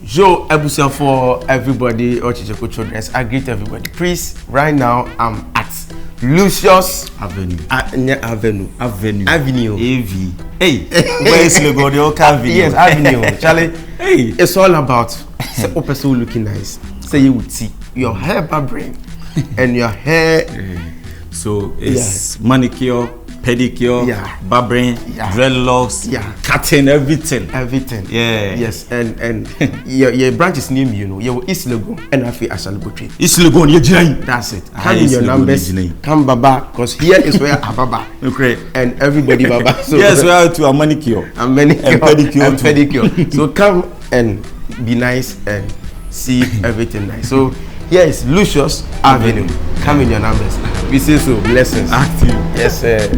Yo, ebusia for everybody, Kyekyeku children. I greet everybody. Please, right now I'm at Lucius Avenue. Avenue. AV. Hey, where is Legon? Avenue. Yes, Avenue. Charlie, hey, it's all about say person looking nice. Say you would see your hair barbering and your hair. So it's manicure, pedicure, barbering, dreadlocks, cutting, everything. Yeah. Yes, and your branch is named, you know, your East Legon and I feel Ashalibotri. East Legon, that's it. Come in your numbers, come Baba, because here is where Ababa. Okay. And everybody Baba. So yes, we are to a manicure. And pedicure. So come and be nice and see everything nice. So here is Lucius Avenue. Come in your numbers. We say so. Blessings. Active. Yes, sir.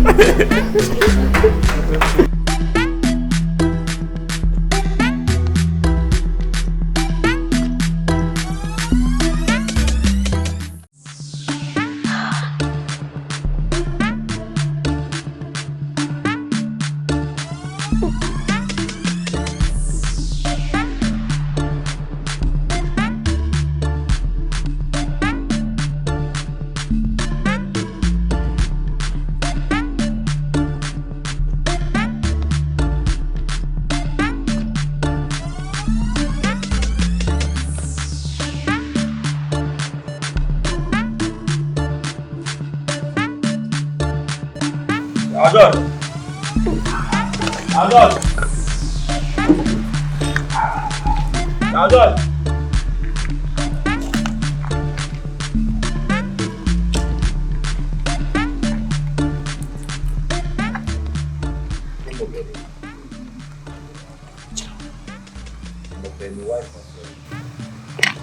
Adol.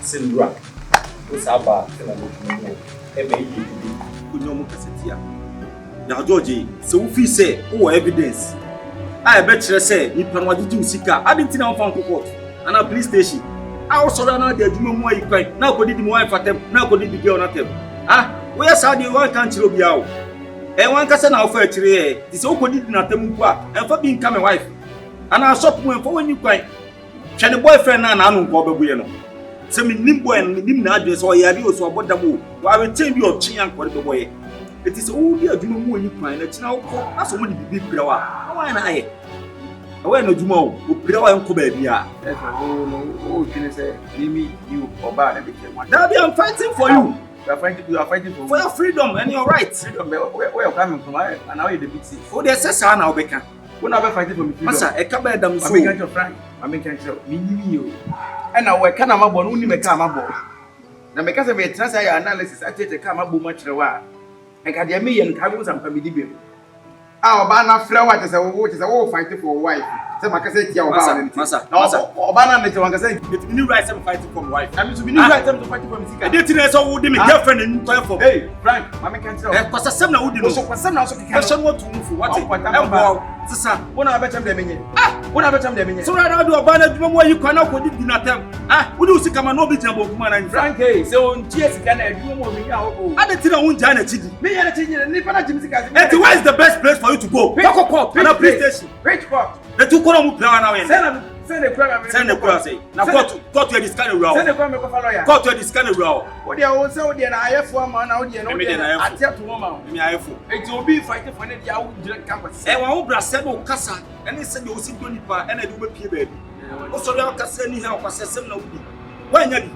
Silva. Usaba tena mtu. Ebe yi. Kunyomu kasetia. Na George, so we feel say evidence. I bet you say you plan what you sika. I didn't know from court. And a police station. I also ran out there to more you quite. Now could it be wife at them, now could it be girl at them. Ah, where's how the one country be out? And one can now for a tree. This all could it not them and for being come a wife. And I'll stop when you quite. Can the boyfriend and I don't go. So me nimbo and nim address or yabi so about the move. Why will tell you your chin and the boy? It is all the doing when you find it now. That's what the big flower. How am I? I no Jumo, who play on Kobby. Oh, can I say, me, you, or bad everything. Daddy, I'm fighting for you. You are fighting for your freedom and your rights. Freedom, where you're coming from, and now you're the big city. Oh, there's a son now, Becca. When I fighting for me, Massa, a cabin, I'm making your friend. I'm making you. And now, where can I born only make a boy? Now, because of a transaction analysis, I take a camera boom much a while. And can there be and cabins and family? Our banner flower is a war fighting for a wife. Some can say, Massa, or banner, can say, it's new rights I'm fighting for wife. I mean, to be new rights I'm fighting for music. I didn't know what my girlfriend in time for. Hey, Frank, Mamma can't tell. Because some now would also question what to move for what I'm Sasa, when I bet them the when I bet them the so I do a banner where you cannot put it in a term. Would you see come and no be jumbo man and Frank? So on TS can I do more me now? I didn't know one Janet. Me and the where is the best place for you to go? And a police station. Which court? The two column plan now. Send the crime. Send the crime. Say now got to this kind of row. Send the crime go follow ya. Got to this kind of row. What they also there na IF1 man now there no there. I tell to woman. Me IF. It will be fighting for the ya direct campus. Eh wan bra se no kasa. And say you see do nipa and do be pie baby. O so ya kasa ni ha kwase sem na wudi. Wanya bi.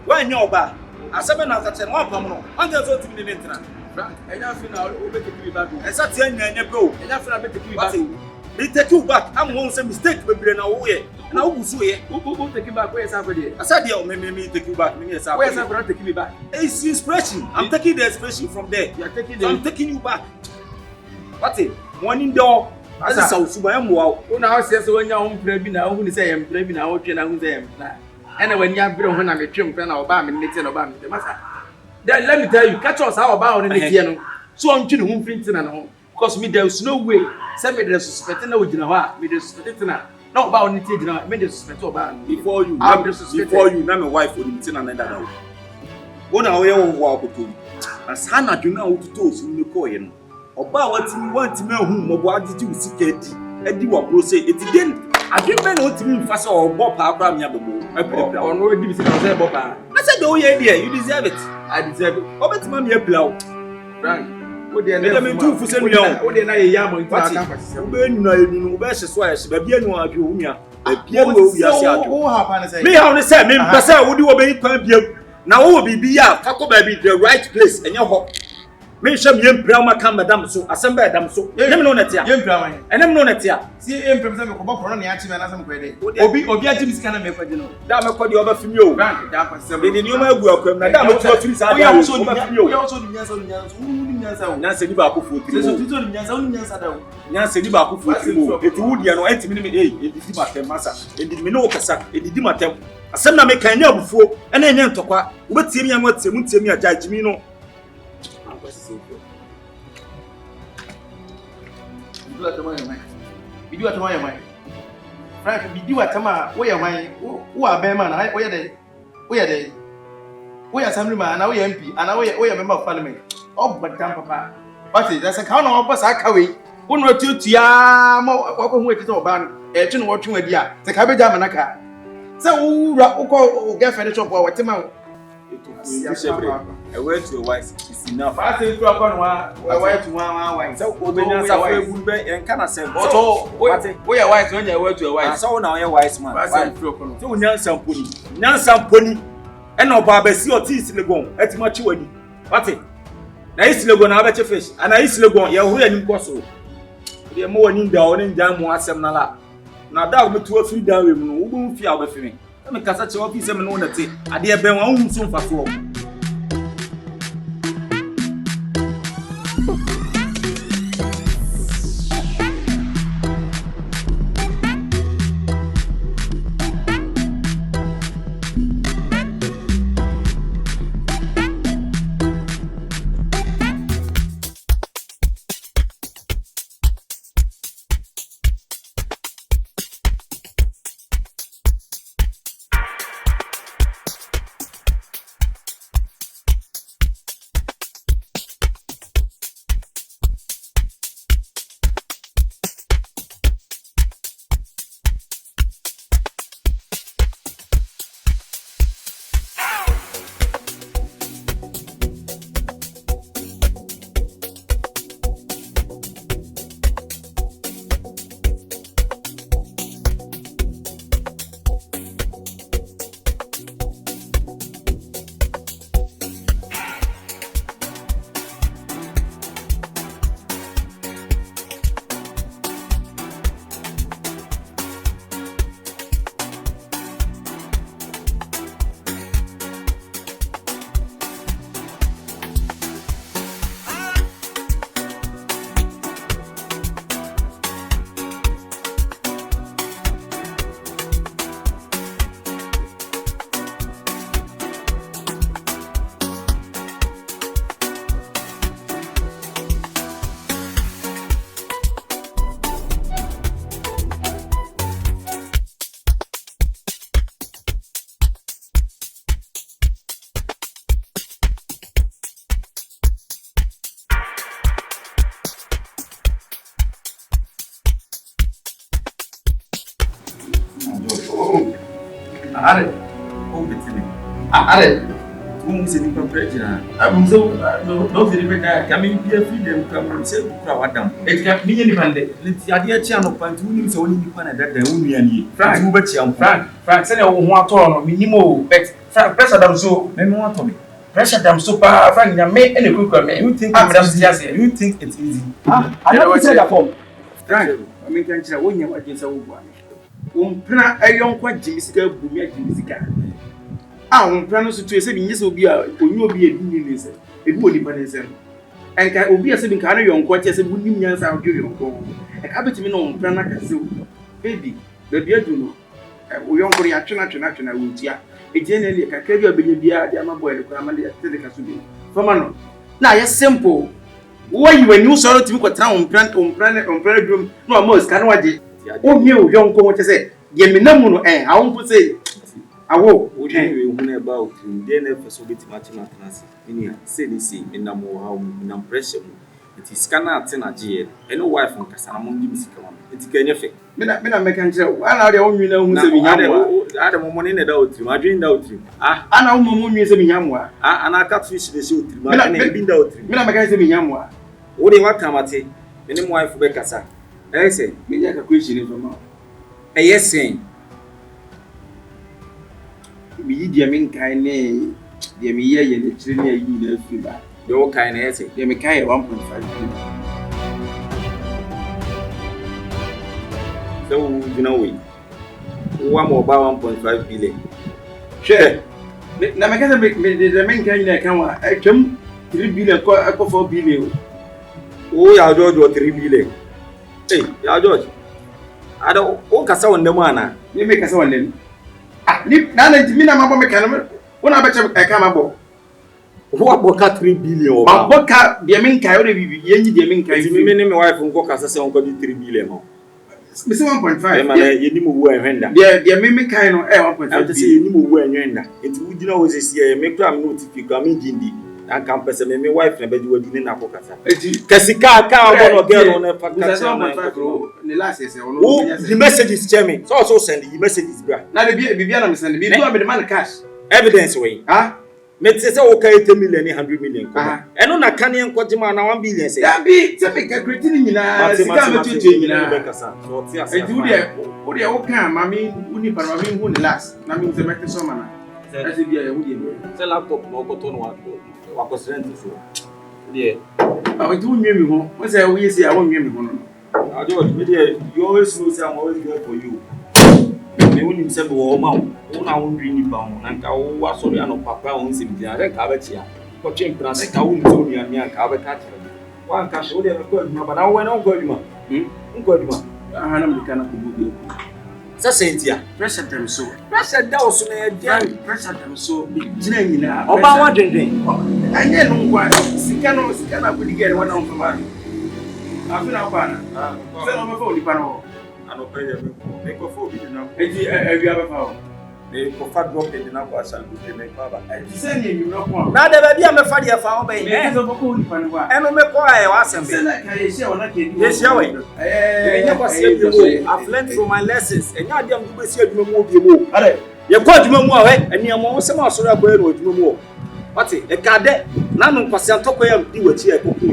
Wanya oba. Asebe na kasa no apam no. Anja so timi ne ntina. Frank, enya fi na o be take me back. Esa tie nya bro. Enya fi na be take me back. They take you back. I'm one say mistake baby na wo ye. Na wo busu ye. Who take you back? Where is everybody? I said there me take you back. Me yes. Where is everybody take me back? It's inspiration. I'm taking the inspiration from there. You are taking I'm taking you back. What it? One in door. As a South Sudan wow. Oh now say so when you home play bi na who say am play bi na wo twe na who say am na. And when you have been when I'm a trim plan or ba me next no ba me. Then let me tell you, catch us how about on the next year. So I'm trying to home printing and home. Because me there is no way. Send me the suspect na we jina me the suspect na. Not about any jina me the suspect about before you. Before you na my wife for the meeting and that now. Wona we wo akoto. Asa na dwuna wo tuto so me ko ye no. Oba watimi me hu mo bo agiji usika di. Edi wo bro say eti den I give men no team fast or Bob Papa Yabo. Or no, give me say Bob. I said, oh, yeah, you deserve it. I deserve it. Oh, but Mammy a plow. Frank, what they are never two for sending you. What they are yam on campus. Ben, no, best as well as the piano of you. The piano will be as me, how they say, me, Passa, would you obey Pampium? Now, will be Taco Baby, the right place, and your home. Me shall be Brahma come, Madame, so assemble them so. Never known it here. And I'm known it here. See him from some on the action and some credit. Obi, Jim's kind of make what you know. Damn, I call you over from you. The new man welcome, Madame, we also do Nancy Libaku food. Nancy Libaku food. If you would, you know, 8 minutes, it is Dimatem Massa, it did me no Cassa, it did Dimatem. I send them make a new before, and then talk what Timmy and what Timmy and Judge Mino. We do at my mind. Frank, we do at Tama, where am I? Who are Bearman? Where are they? We are Assemblyman, and we MP, and we are member of Parliament. Oh, but Papa. But that's a count of us. I carry. One or two Tia, more wait to ban, a chin watching with ya, the cabbage Amanaka. So, who get furniture for what tomorrow? A word to your wife is enough. I think you are going to wife to one wife. So, Obedience and can I say, oh, we are wise when you word to your wife. So now you're wise man. So, Nansan Pony, and no Barbesi or Tis Legon, at much wedding. What it? Now it's Legon, I bet your fish, and I is Legon, you're really impossible. The more in down and down more Nala. Now that will be 2 or 3 down, we won't fear with me. I'm a such office and on the tea. I dear Ben won't soon for 4. Are who is in Patricia? I'm so no different. Coming here, freedom come and say, Crowadam. It kept me independent. Let's the idea channel point who is only dependent that the only and Frank, who bet you, Frank, send a one ton, minimum, but Frank, pressure them so, maybe want to me. Pressure them so far, Frank, you make any quicker. You think you think it's easy? I never said that for Frank. I mean, can't you when you are just a woman? A young quite Jessica, who made Jessica. Ah, Prano situation yes will be a minister. It would depend on and can be a saving kind of young quite as a good millions out of your home. A cabbage me on Prana baby, the beer do know. We don't reaction at I will tear. A generally a carrier be the Amma boy, the family at Telecasubi. Famano. Now, yes, simple. Why you when you saw to look at town plant on planet room, no more can watch it. Oh, you young come to say, give me no more, and I won't say. I will about then for so bit mathematics. Say this in no more how pressure. It is scanner tena je. Eno wife nkasa na mom di misika ma. It ka nyefe. Me na make kan kire. Ana de wonwi na hu se mi nyamwa. Ada mo ne da otri. Ma dwen da otri. Ana wo mo nwi se mi nyamwa. Ana catfish de se otri. Ma na bi da otri. Me na make se mi nyamwa. Wo de wakamate. Me mo wife be kasa. Say me ya ka question from ma. Yes saying. Me yi dia min kai ne dia me ye ne chire ne yi na fi ba. The whole kind of essay. Dia me kai 1.5. So you know we one more about 1.5 billion. Sure. Na me ka me the men kai na kan wa atwam 3 billion ko 4 billion. Oh ya George 3 billion. Hey, ya George. Ada o kasa wonde mu ana. Me me kasa wonde. Ni na mi na mabo me kan wona ba che ka mabo. Who about 3 billion? Maboka dia min kai o de bibi yenyi dia min kai. Me ne me wife nko kasa se onko di 3 billion mo. Me se 1.5. Ma ye ni mo wu enwenda. Dia me kai no 1.5. I say ye ni mo wu enwenda. Enti wu gina wo se se me kra me notification am gindi. An kan pese me wife na be di wadi ni na ko kasa. Eti kasika ka obo no girl no fa kasa na. Ni last say ono. The messages tell me. So also send the messages bra. Na de bibia na me send. Me do am the man cash. Evidence way. Me say okay 10 million 100 million ko. Eno na kan yen kwaje ma na 1 billion say. Ya bi se me ka create ni nyina. Sika me tutu nyina. So ti asa. Eti wo de wo kan ma mi uni pa ma mi hu ni last. Na mi se make so mana. Ese bia ye hu de. Se laptop no ko to no wa ko rent so. De. Ba tu nwe mi ho. Wo say wo yesi a wo nwe mi ho no. George, me dey you always know say I'm always there for you. Me woni mse bo ma wo na wo ndwi ni ba wo na nka wo asori ano papa wo nse bi na ka ba tia ko chen pra se ka wo nto ni ani ka ba ka tia wa nka so de ko aduma ba na wo na ko aduma nko aduma na me kana ko bu sa sentia pressure dem so pressure da wo so na e dia pressure dem so gina nyina oba wa denden anye no ngwa sika na ko digere wana on fama afina kwa na se no me fa onipa no ano pay me ko fo bi na eti e wi abafa o me ko fa drop e na kwa sal bi me kwa ba eti se ni mi no kwa na de ba bia me fa de fa o be me so ko onipa no wa eno me ko aye wa asem se na ka ye share ona ke di yes ya we me nya kwa se bi mo I've learned from my lessons enya ade am do be se adwuma mu obi mo are ye ko adwuma mu a we eni am wo se ma so ra ko e no adwuma mu o wati e ka de na no kwase antoko yam di wachi e ko ku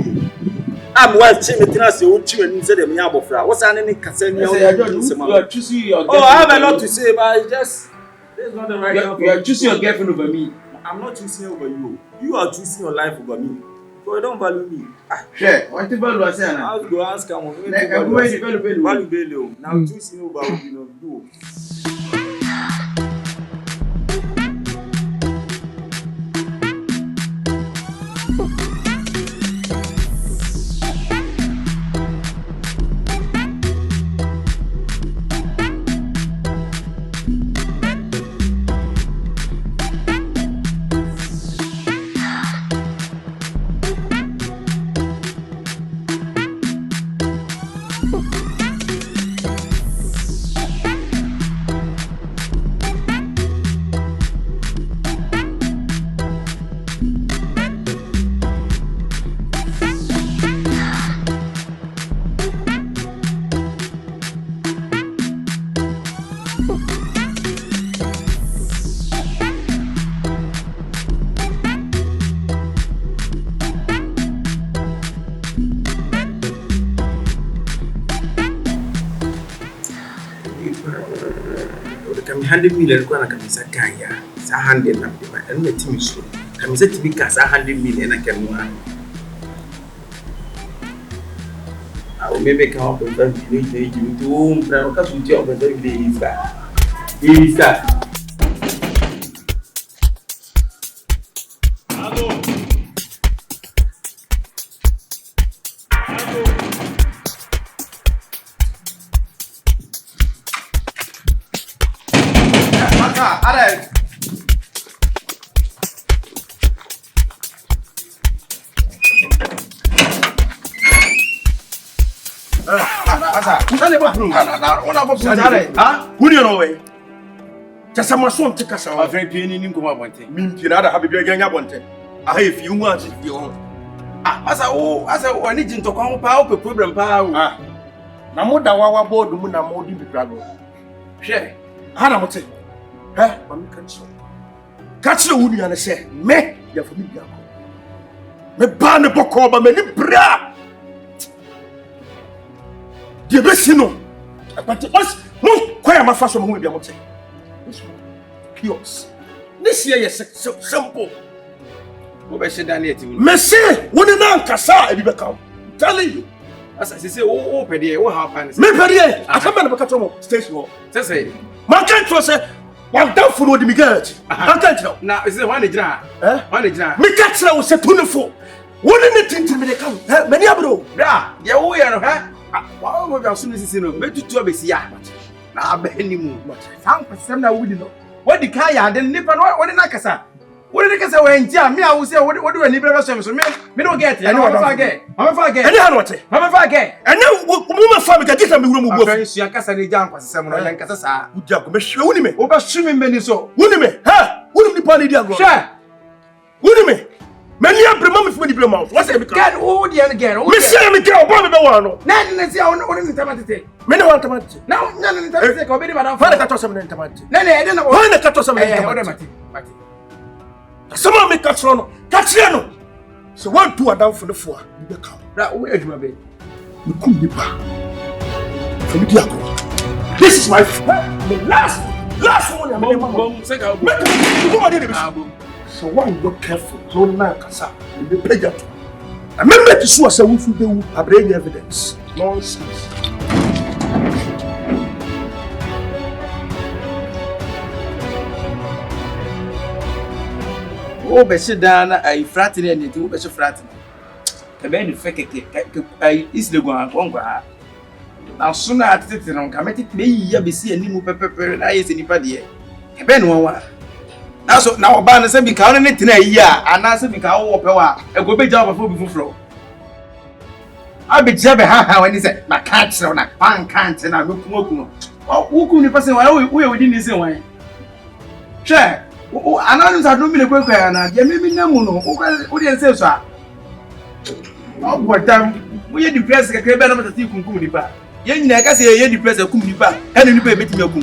I'm well chimitina se o chi ani se dem nya abofra wo sa ne kasa nya o you are choosing your girlfriend. Oh, I have a lot to say, but just this is not the right time. You are choosing your girlfriend over me. I'm not choosing over you. You are choosing your life over me. So you don't value me. Sure. What the value was saying? I was go ask am. Value. Now choosing over you. $100 million kwa kabisa kaya sa 100 na bima ene timi so kamisa timi ka sa 100 million na kenwa awo mebe ka ho pe ni ni tu mpra ka su ti o pe de isa Who do you know? Just a mason to Casa, a very penny in Kumabante. Mean Pinada have a big young abonte. I have you want it beyond. Asa wani jinto kwa ho pa o problem pa o. Na mo da wawa board mu na mo di bibra go. Hwe. Ha na mo te. Ma mi kan so. Ka kire wo nua na se me ya fa mi bia ko. Me ba ne boko ba me ni bra. Die be sino. But us mo kwaya ma fa so mo bia mo te. Kios. This year is simple. Wo be sheda na eti wo. Me say woni na nkasa e bi be ka. Telling you. Asa se wo pede wo ha pa ne. Me pede I come na be ka to mo station. Say man can't trust say one down for no the migat. I can't know. Na se wan e gina. Wan e gina. Me catch na wo se tunefo. Woni ne tintin me de ka. Many abro. Bra, ye wo ye no wa mo bia so ne sisi no. Metutu abesi ya. Na abani mu. Sam kwasem na wudi no. Wadi ka ya de nipa no wodi na kasa. Wodi ne kasa we ntia me a wo se wodi wani bra so me no get ya. I'm fa get. Any han wote. I'm fa get. Ene mu ma fa me ka gita me wuro mu bo. Afa su ya kasa ne jan kwasem no yan kasa sa. Udi ago me hwe woni me. Wo ba hwe me mani so. Woni me. Woni ni pa ni di ago. Hwe. Woni me. Many abrema me fuma di bra mouth. What say me ka? Get who the again. Me say me ka obo me be wa no. Na ne say woni ni tamatete. Me ne wa tamatete. Na nya ne tamatete ka obi di madam. Fa ne ka to se me ne tamatete. Na ne de na wo. Fa ne ka to se me ne tamatete. Sama me ka tro no. Ka kire no. So one two adam for the four. Be be ka. Bra wo adwuma be. Me kum di pa. For me di ago. This is my last one I'm going Bom say ka go ma dey be. So why you not careful? So now kasa. You be pay to. I remember to sue say we fit dey bring evidence. Nonsense. O be shida na ai fratini and ti wo be fratini. Ka be ni fekeke ai is Legon konkwa. Na so na atete no ka meti be yiya be si animu pepepere na yesi nipa de. Ka be no wa. Na so na oba na se bi ka ne tena yi a ana se bi ka wo pe wa e go be ja oba fo bi fufuro. Abi je be ha wani se ma ka tse na pan kan tse na lokumokuno. Wo ku ni pese wa wo ye wodi ni se wan. Che ananu sa do mi le kwekwa na je mi na mu no wo de se so a. Ogwadam wo ye depress kekere be na matati kunkum ni ba. Ye nyina ka se ye depress akum ni ba. Ene ni ba e betimi akum.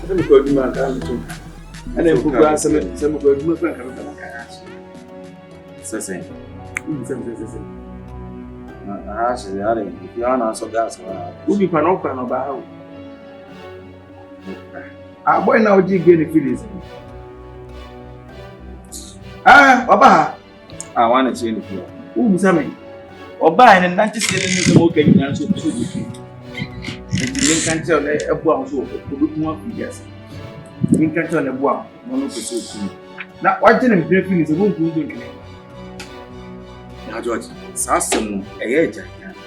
Some good man can do. And then put grass and some good man can come. Sese. Actually, if you are so gas, who be panopan about how? Boy, now you get the feelings. Oba, I want to change it. Who Sammy? Oba and not just getting the more can answer to the you can tell a bomb so good more figures. You can tell a bomb, one of the two. Now, what didn't briefing is a room to do. Now, George, Sassam, a age,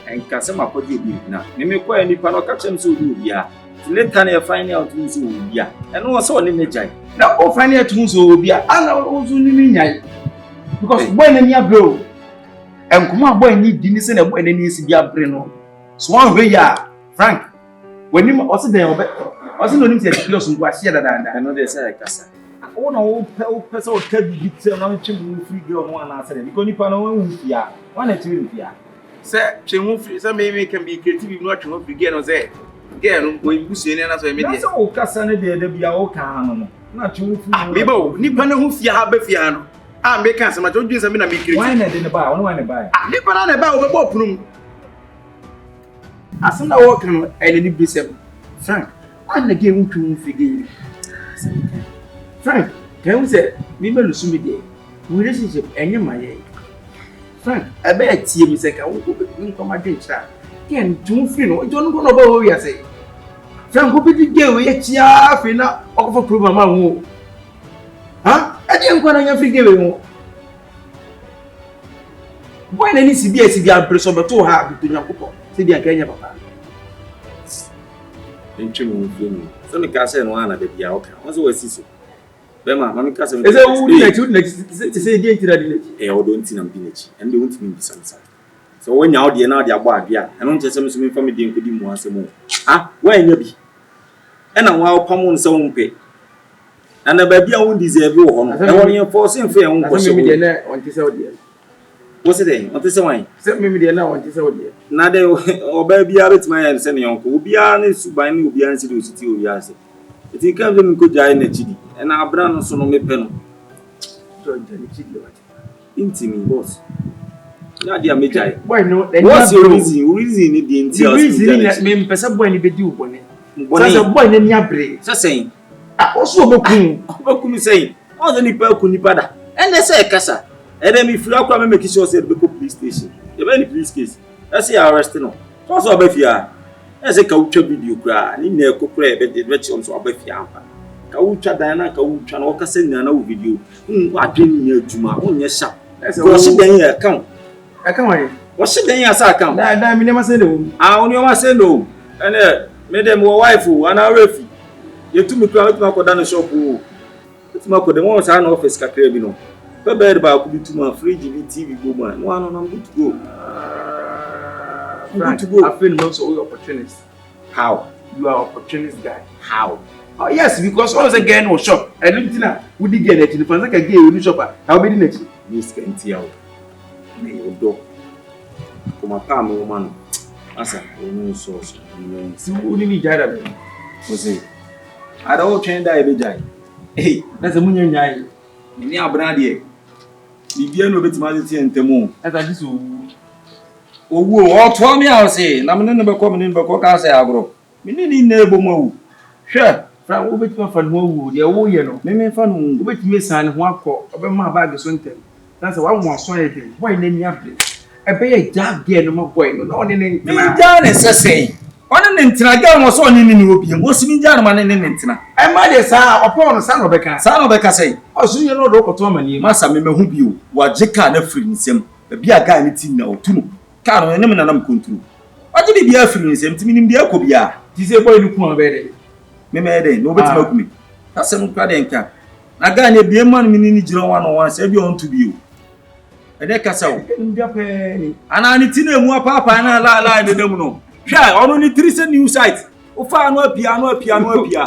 and Cassama put you now. Name me quite any panel catch him so do, yeah. Later you find out who's who be. And no so ni nyai. Na o find out who's who be. Ana o so ni nyai. Because boy na nya bro. Enkuma boy ni di ni se na boy na ni si bia bre no. So one way ya Frank. When you also dey obe. Also no nim say close nko ahia dada. I know they say kasa. O na o person o ka bi tell na chim free girl no na say because ni pa na wan fia. Wan atiri fia. Say chemu free say me can be creative no chemu free girl no say. Girl no go imbusu ni na so me dey. Na say o kasa na dey bia o ka no. Na chemu free. Me ba ni pa na hu fia ha ba fia no. Ah me kan say ma jodun say me na me creative. Why na dey ne ba? Why na buy? Ah ni pa na ba o be bo punum. Asem na wo kan ene ni bisem. Frank, why na game to figure? Frank, can you say me be lusu me dey? Relationship enye maye. Frank, I be tie me say ka wo come adwen chira. Ken tun free no, jo no go ba wo ya say. Frank go be di dey we chia fi na okofo program ma wo. Ha? E dey nko na nya free dey we wo. Boy na ni si bi abreso beto ha bi to nyankopɔ. Se bi aka nya papa. Nchemu mfuni. So me ka say no ana de bia o ka. Won so wasi so. Be ma me ka say. Ese wo di na ti say dey tira di na ti. O don ti na bi na chi. And they want me be some. So when you out there now they abo adua. E no nche say me so me fa me dey nkodi mu asem o. Ah, why nya bi? E na wa opam so mpe. And ba bia won deserve wo ho no. E won yen force mfe won ko so. Me dey na won ti say o dey. What's it? What is the wine? Set me there now, what is out there? Now, they or baby, I bet my and send your uncle. Ubian is buying Ubian City City of Yasi. If he comes in good giant chili, and our brand son of me pen. Intimi, boss. Now, dear Major. Why no? What's your reason? Reason it didn't tell us. Reason that me person boy ni be do bonnet. That's a boy na nya bre. So saying. Ah, also bokum. Bokum saying. All the nipple kunipada. And they say Kasa. And then if you are make sure say the police station. The very police case. I say arrest no. So so obefia. I say ka utwa video kra. Ni na ekokra be de wechi on so obefia ampa. Ka utwa dan na ka utwa na okase nya na video. Wa dwen nya adwuma. Onye sharp. I say wo shi dan ya account. Account why? Wo shi dan ya sa account. Da me never say no. Ah oni o ma say no. And me dem wo wife ana refi. Ye tu me kra me akoda no shop o. Tu ma ko dem won sa na office kakra bi no. Bed ba could be too much fridge TV go man. No, I'm good to go. Good to go. I feel also all opportunist. How? You are opportunist guy. How? Oh yes, because always again was shop. I don't think we did get it. The fans like a gay with shopper. How be it? Miss Kentiao. May you do. Come a palm woman. Asa, no sauce. See who need Jada. Was it? I don't change that every day. Hey, that's a moon guy. Ni abranade. Bibia no betima de ntemu. Esa disu. Owo o to me a say na me ne be ko ka say agro. Me ni na ebomu awu. Hwe, fra wo betima fa no awu de wo ye no. Me fa no wo betime san ho akọ. Obe ma bag so ntem. Na say wa mo aso ye de. Boy na ni abre. Ebe ye ja ge no mo boy no. Na one ne ntina. Me ja ne sesei. One ne ntina ga mo so one ni obi. Mo simi ja no ma ne ntina. E ma de sa opon no sa no beka. Sa no beka say. Osu ye no do ko to amani. Masa me mehu bio. Wa jeka na firi nsem. Bia ga ne tin na otuno. Ka no ne me nanam kontro. Oje bi bia firi nsem timi nim bia ko bia. Ti se boy nu ku abede. Me me de no betima ku me. Ka se no kwa de nka. Na ga ne bia man me ni jira wa no wa se bia on to bio. E de ka sa wo. Ndia pe ni. Ana ni tin emu papa na la de dem no. Hwa ono ni 3 new site. O fa no apia.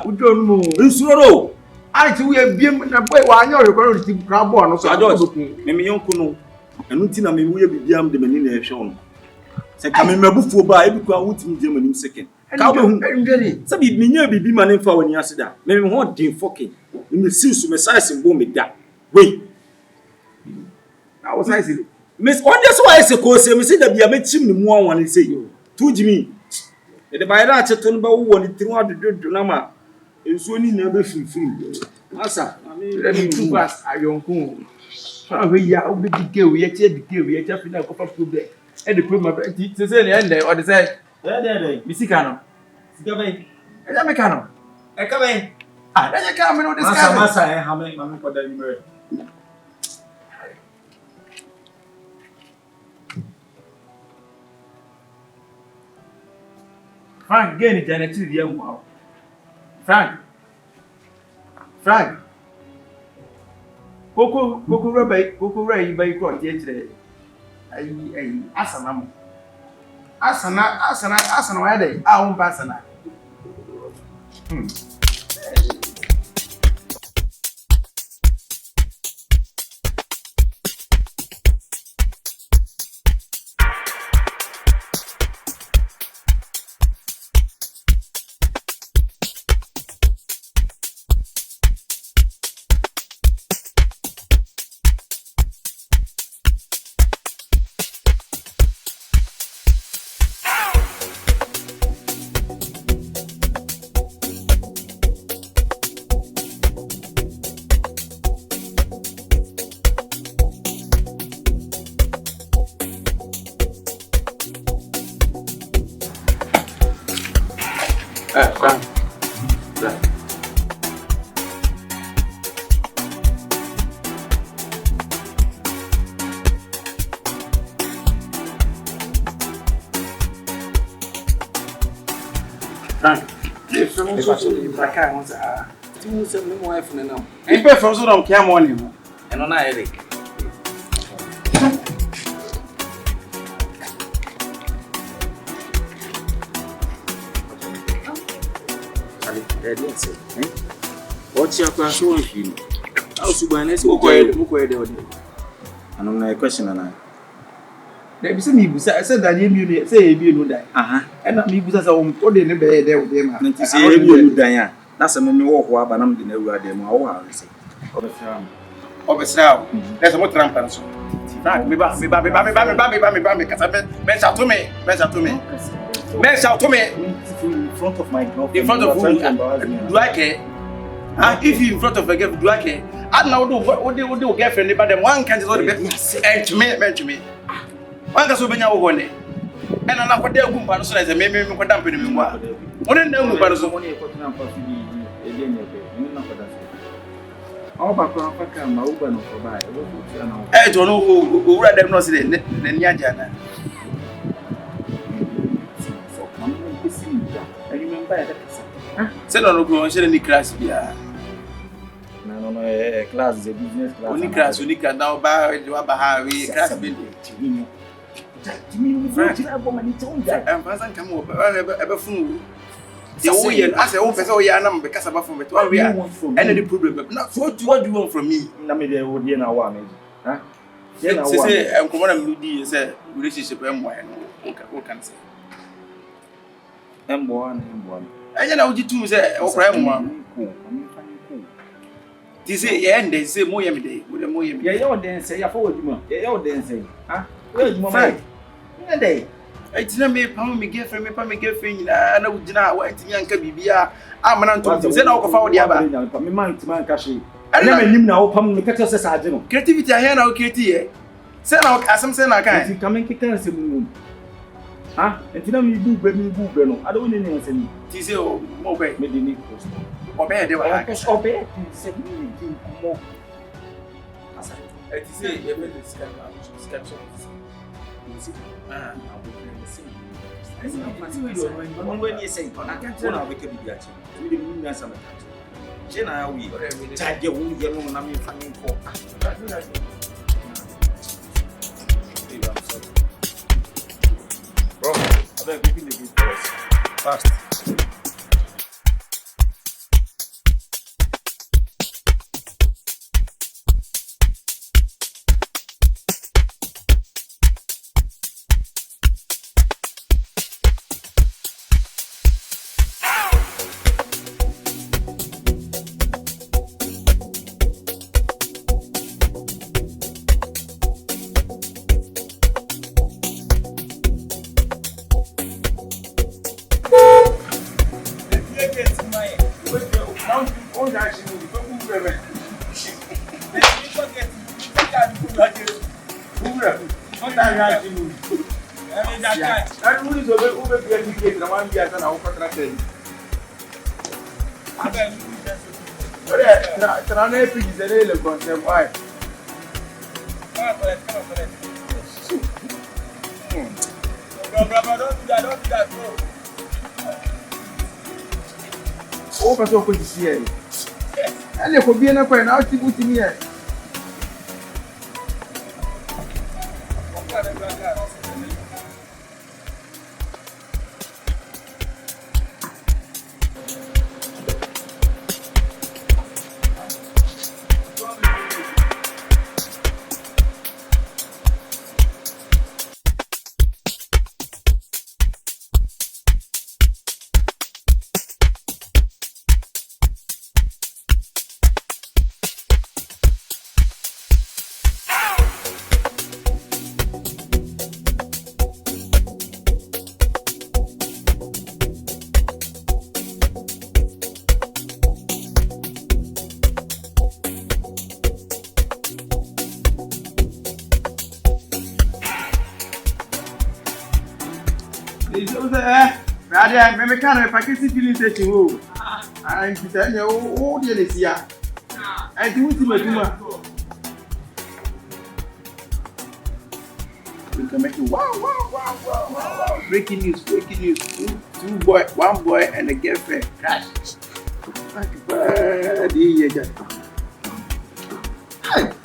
Udo no mo. Nsuro ro. Ai ti we biem na boy wa anya record ti grabo no so me yonku no enu ti na me wo ye bibiam de mani na ehwe ono se ka me mabufuo ba ebi kwa wutimi je manim second ka wo hu se bi menya bibi mane fa wani aseda me ho den fokin me sisu me size mbo me da we na wo size me onje so wa se ko se me se da bia me chim ni mu anwane se tu jimi e de bayra a cheto no ba wo ni tiri wa dodo na ma enso ni na be firi asa let me too fast ayonku so we ya obi dike we che dike we che fina ko fa problem e de problem ti se ne ende o de say de bisika no sika bai e ja me ka no e ka bai ah da ja ka me no discuss masa e ha me ko da ni mere Frank gani jana ti dia mu Frank. Koko Ray by court yesterday. Asana. Where they? I won't pass an Frank. If someone says you back, I want to do some wife now. And pay for so don't care money. And on I headache. What's your class one? How to buy this? And on a question, and I. There is me. I said that you say you know that. And I'm me because I'm holding the bed there with them. And to say you die. That's a me walk up and I'm the new them. How say? Obviously, there's a more tramp. Frank, me back, because I bet shout to me. Men shout to me in front of my girlfriend. in front of who? Do I care? If you in front of a girl, do I care? I don't know what they do girlfriend, but then one can't just and to me. One can so be now one. And I'm not what they're going to say, maybe we could dump in the memoir. What in the but so many all back on my open for buy. I don't know who read them not say the Niajana. I remember that. Said on go share any class here. No, a class is a business class. Only class, now buy you have a class building. I'm passing come over ever fool. The way as a old person, we are not because of from it. We are any problem. Not what do you want from me? Namide would be in our one. Say, I'm coming to do is a relationship. What can say? M1. I know you two say, oh, grandma. This is end, they say, more day with a more. You're dancing, you're forward, you're dancing. Where's my day? I didn't make me girlfriend, and I would not want to young Kobby. I'm an to send out of our diaba. Me mind to man cash. I never knew now, come look at us as I do. Creativity, I hear now, Katie. Send out as some send I can't come and kick us in the moon. And you do, baby, I don't need anything. Tis your mobile, maybe need post. Obey, they were obey. Said me, more. As I say, every sketch. When you say, I can't tell how we can be at you. We didn't know some. Jenna, we tied your wound, you know, I'm finding for. Bro, I'm giving the gift first. Fast. Oh, but so could you see it? And there could be an acquaintance out to put in here. Rather, maybe kind of package feeling that you and to tell you, oh, dear, this year. I do it to my we can make it wow. Breaking news. Two boy, one boy, and a girlfriend crash. Hey.